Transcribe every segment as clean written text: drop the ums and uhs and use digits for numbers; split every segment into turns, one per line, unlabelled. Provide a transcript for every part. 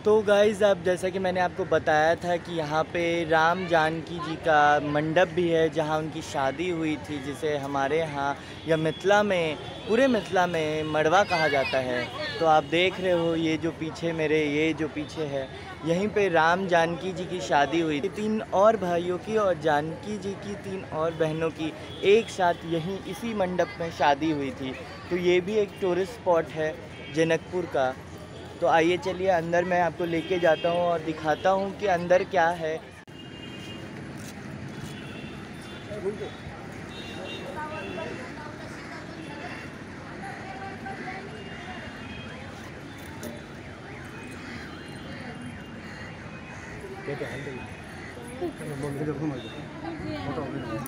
तो गाइज़ अब जैसा कि मैंने आपको बताया था कि यहाँ पे राम जानकी जी का मंडप भी है जहाँ उनकी शादी हुई थी, जिसे हमारे यहाँ या मिथिला में, पूरे मिथिला में मड़वा कहा जाता है। तो आप देख रहे हो ये जो पीछे है, यहीं पे राम जानकी जी की शादी हुई थी। 3 और भाइयों की और जानकी जी की 3 और बहनों की एक साथ यहीं इसी मंडप में शादी हुई थी। तो ये भी एक टूरिस्ट स्पॉट है जनकपुर का। तो आइए चलिए अंदर मैं आपको लेके जाता हूँ और दिखाता हूँ कि अंदर क्या है।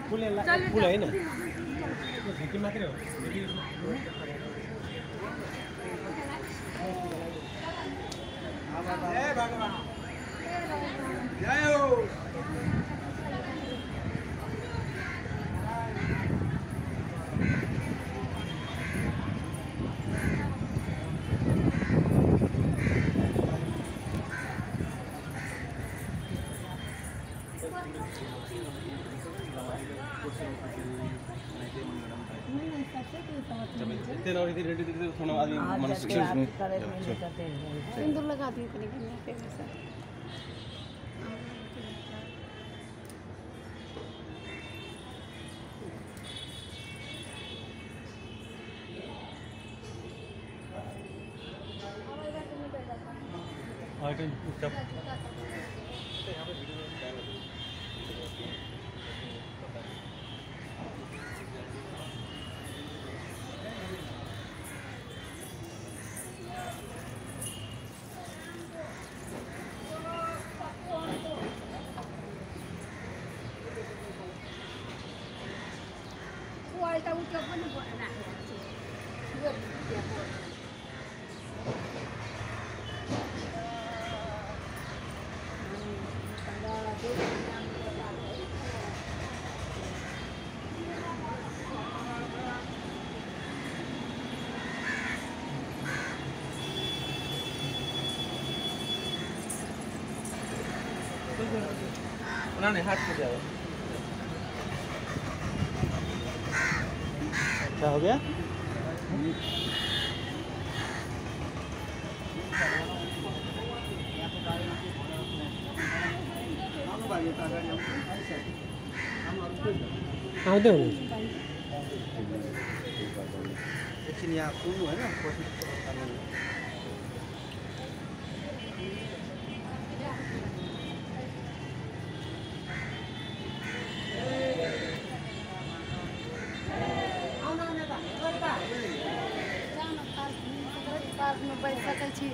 फूल है ना जय भगवान जय हो।
सिंदूर लगा दी
उन्होंने हाथ में जाओ। क्या हो गया?
आउँदै हुनुहुन्छ
एकछिन यहाँ पुग्नु होइन पछि।
पार्कमा बैठ सकै छी।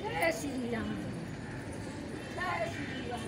जय श्री राम। जय श्री राम।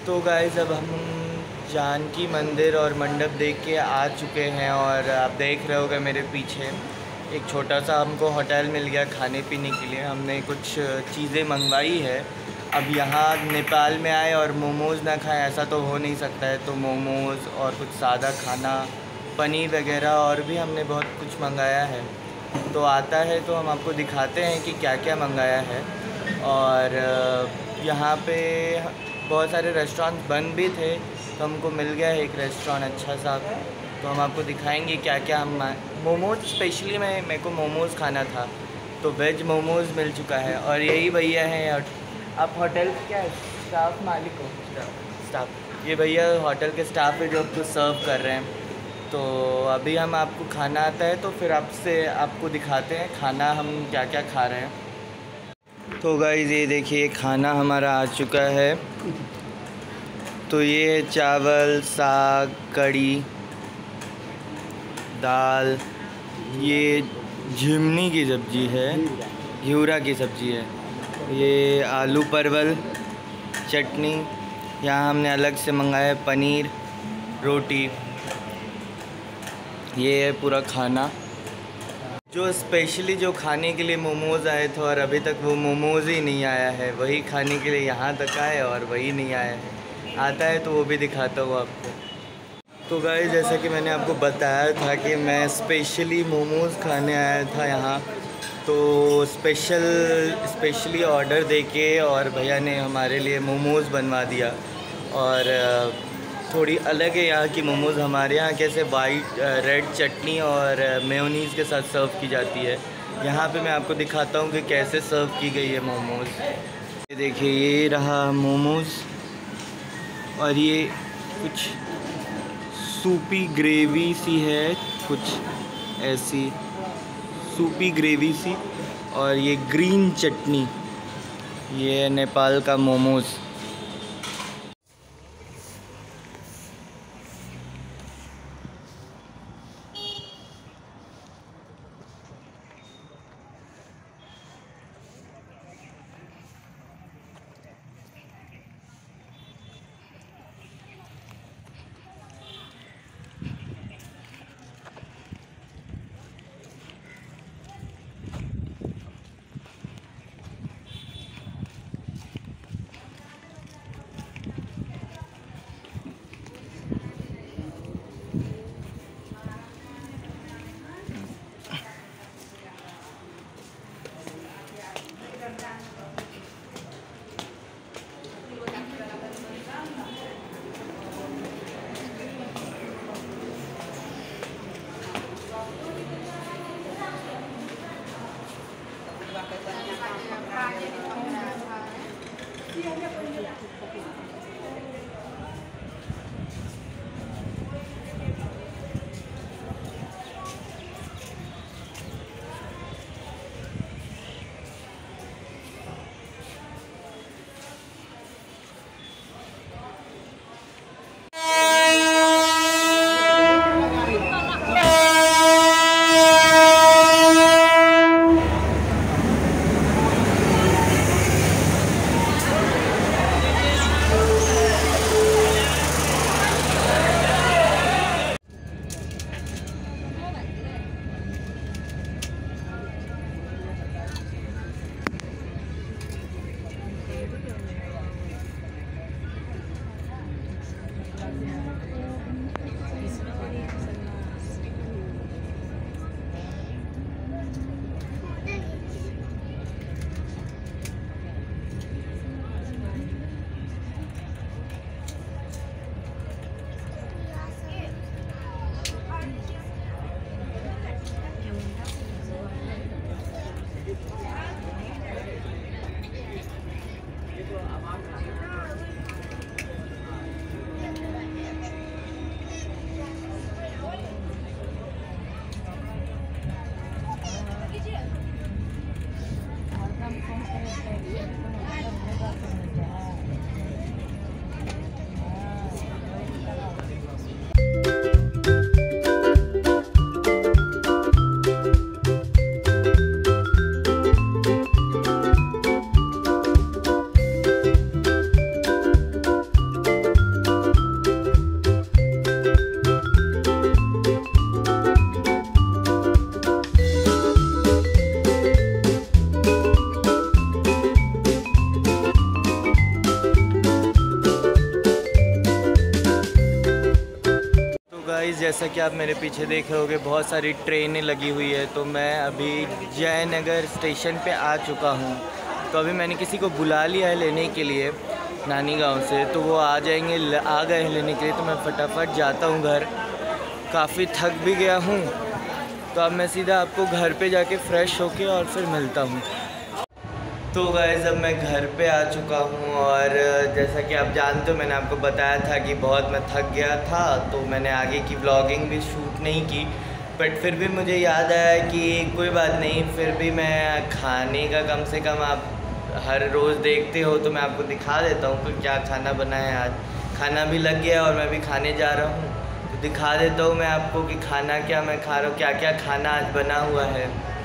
तो गाइस अब हम जानकी मंदिर और मंडप देख के आ चुके हैं और आप देख रहे होगे मेरे पीछे एक छोटा सा हमको होटल मिल गया खाने पीने के लिए। हमने कुछ चीज़ें मंगवाई है। अब यहाँ नेपाल में आए और मोमोज़ ना खाएं ऐसा तो हो नहीं सकता है, तो मोमोज़ और कुछ सादा खाना, पनीर वगैरह और भी हमने बहुत कुछ मंगाया है। तो आता है तो हम आपको दिखाते हैं कि क्या क्या मंगाया है। और यहाँ पे बहुत सारे रेस्टोरेंट बंद भी थे, तो हमको मिल गया है एक रेस्टोरेंट अच्छा सा, तो हम आपको दिखाएंगे क्या क्या हम मोमोज़ स्पेशली मेरे को मोमोज़ खाना था, तो वेज मोमोज़ मिल चुका है। और यही भैया हैं, आप होटल क्या स्टाफ मालिक हो? स्टाफ, ये भैया होटल के स्टाफ है जो आपको सर्व कर रहे हैं। तो अभी हम आपको खाना आता है तो फिर आपको दिखाते हैं खाना हम क्या क्या खा रहे हैं। तो गाइस ये देखिए खाना हमारा आ चुका है। तो ये है चावल, साग, कढ़ी, दाल, ये झिमनी की सब्ज़ी है, घिउरा की सब्ज़ी है, ये आलू परवल चटनी, यहाँ हमने अलग से मंगाया है पनीर, रोटी। ये है पूरा खाना जो स्पेशली जो खाने के लिए मोमोज़ आए थे और अभी तक वो मोमोज़ ही नहीं आया है, वही खाने के लिए यहाँ तक आए और वही नहीं आया है। आता है तो वो भी दिखाता हूँ आपको। तो गाइस जैसा कि मैंने आपको बताया था कि मैं स्पेशली मोमोज़ खाने आया था यहाँ, तो स्पेशली ऑर्डर देके और भैया ने हमारे लिए मोमोज़ बनवा दिया। और थोड़ी अलग है यहाँ की मोमोज़, हमारे यहाँ कैसे वाइट रेड चटनी और मेयोनीज़ के साथ सर्व की जाती है, यहाँ पे मैं आपको दिखाता हूँ कि कैसे सर्व की गई है मोमोज़। ये देखिए ये रहा मोमोज़ और ये कुछ सूपी ग्रेवी सी है, कुछ ऐसी सूपी ग्रेवी सी, और ये ग्रीन चटनी, ये है नेपाल का मोमोज़। जैसा कि आप मेरे पीछे देख रहे होगे बहुत सारी ट्रेनें लगी हुई है। तो मैं अभी जयनगर स्टेशन पे आ चुका हूँ। तो अभी मैंने किसी को बुला लिया है लेने के लिए नानी गांव से, तो वो आ जाएंगे, आ गए हैं लेने के लिए। तो मैं फटाफट जाता हूँ घर, काफ़ी थक भी गया हूँ। तो अब मैं सीधा आपको घर पे जाके फ़्रेश होके और फिर मिलता हूँ। तो गाइस अब मैं घर पे आ चुका हूँ और जैसा कि आप जानते हो मैंने आपको बताया था कि बहुत मैं थक गया था, तो मैंने आगे की व्लॉगिंग भी शूट नहीं की। बट फिर भी मुझे याद आया कि कोई बात नहीं, फिर भी मैं खाने का कम से कम आप हर रोज़ देखते हो तो मैं आपको दिखा देता हूँ कि क्या खाना बना है आज। खाना भी लग गया और मैं भी खाने जा रहा हूँ, तो दिखा देता हूँ मैं आपको कि खाना क्या मैं खा रहा हूँ, क्या क्या खाना आज बना हुआ है।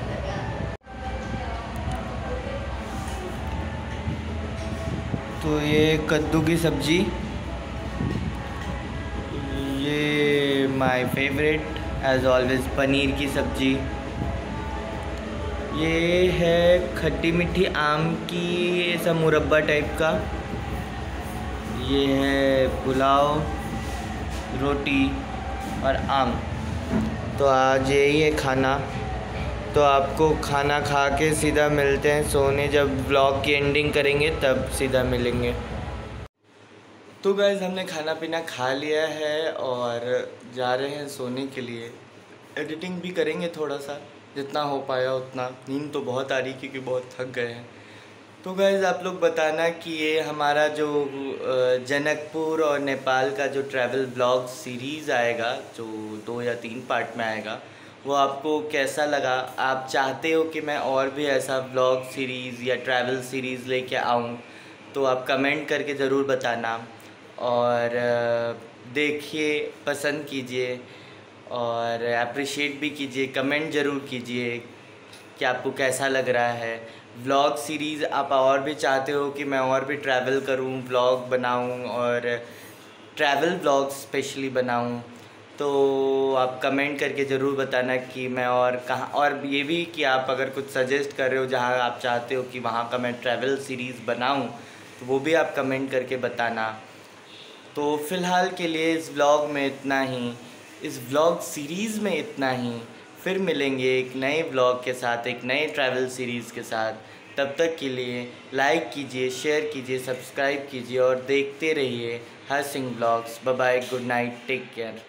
तो ये कद्दू की सब्ज़ी, ये my favourite as always paneer की सब्ज़ी, ये है खट्टी मीठी आम की ऐसा मुरब्बा टाइप का, ये है पुलाव, रोटी और आम। तो आज यही है खाना। तो आपको खाना खा के सीधा मिलते हैं सोने, जब व्लॉग की एंडिंग करेंगे तब सीधा मिलेंगे। तो गाइस हमने खाना पीना खा लिया है और जा रहे हैं सोने के लिए। एडिटिंग भी करेंगे थोड़ा सा, जितना हो पाया उतना। नींद तो बहुत आ रही क्योंकि बहुत थक गए हैं। तो गाइस आप लोग बताना कि ये हमारा जो जनकपुर और नेपाल का जो ट्रैवल ब्लॉग सीरीज़ आएगा, जो 2 या 3 पार्ट में आएगा, वो आपको कैसा लगा। आप चाहते हो कि मैं और भी ऐसा ब्लॉग सीरीज़ या ट्रैवल सीरीज़ लेके आऊँ, तो आप कमेंट करके ज़रूर बताना। और देखिए, पसंद कीजिए और अप्रिशिएट भी कीजिए, कमेंट ज़रूर कीजिए कि आपको कैसा लग रहा है। व्लॉग सीरीज़ आप और भी चाहते हो कि मैं और भी ट्रैवल करूं, व्लॉग बनाऊं और ट्रैवल व्लॉग स्पेशली बनाऊं, तो आप कमेंट करके ज़रूर बताना कि मैं और कहाँ। और ये भी कि आप अगर कुछ सजेस्ट कर रहे हो जहाँ आप चाहते हो कि वहाँ का मैं ट्रैवल सीरीज़ बनाऊं, तो वो भी आप कमेंट करके बताना। तो फ़िलहाल के लिए इस व्लॉग में इतना ही, इस व्लॉग सीरीज़ में इतना ही। फिर मिलेंगे एक नए व्लॉग के साथ, एक नए ट्रैवल सीरीज़ के साथ। तब तक के लिए लाइक कीजिए, शेयर कीजिए, सब्सक्राइब कीजिए और देखते रहिए हर Singh vlogs. Bye bye, good night, take care.